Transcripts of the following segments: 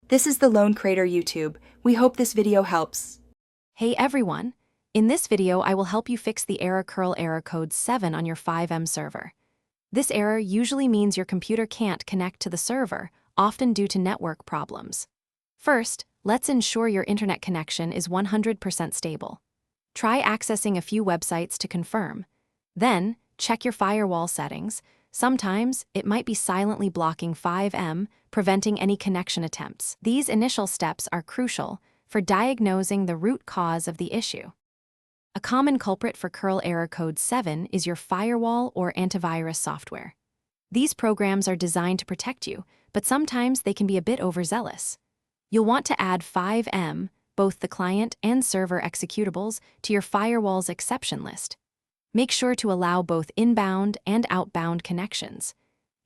This is the Lone Crater YouTube. We hope this video helps. Hey everyone! In this video, I will help you fix the error curl error code 7 on your FiveM server. This error usually means your computer can't connect to the server, often due to network problems. First, let's ensure your internet connection is 100% stable. Try accessing a few websites to confirm. Then, check your firewall settings. Sometimes, it might be silently blocking FiveM, preventing any connection attempts. These initial steps are crucial for diagnosing the root cause of the issue. A common culprit for curl error code 7 is your firewall or antivirus software. These programs are designed to protect you, but sometimes they can be a bit overzealous. You'll want to add FiveM, both the client and server executables, to your firewall's exception list. Make sure to allow both inbound and outbound connections.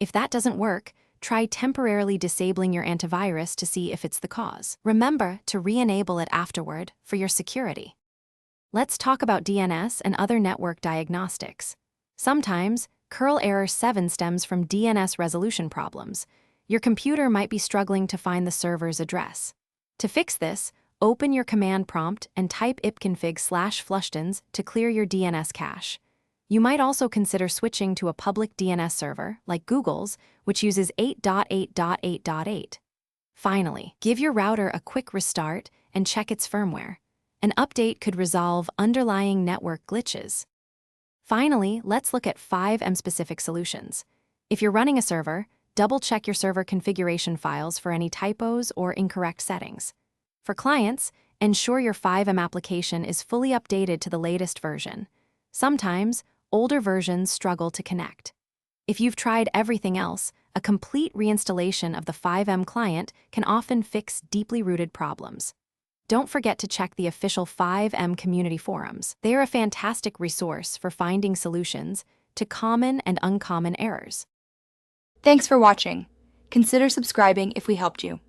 If that doesn't work, try temporarily disabling your antivirus to see if it's the cause. Remember to re-enable it afterward for your security. Let's talk about DNS and other network diagnostics. Sometimes, curl error 7 stems from DNS resolution problems. Your computer might be struggling to find the server's address. To fix this, open your command prompt and type ipconfig/flushtons to clear your DNS cache. You might also consider switching to a public DNS server, like Google's, which uses 8.8.8.8. Finally, give your router a quick restart and check its firmware. An update could resolve underlying network glitches. Finally, let's look at FiveM-specific solutions. If you're running a server, double-check your server configuration files for any typos or incorrect settings. For clients, ensure your FiveM application is fully updated to the latest version. Sometimes, older versions struggle to connect. If you've tried everything else, a complete reinstallation of the FiveM client can often fix deeply rooted problems. Don't forget to check the official FiveM community forums. They are a fantastic resource for finding solutions to common and uncommon errors. Thanks for watching. Consider subscribing if we helped you.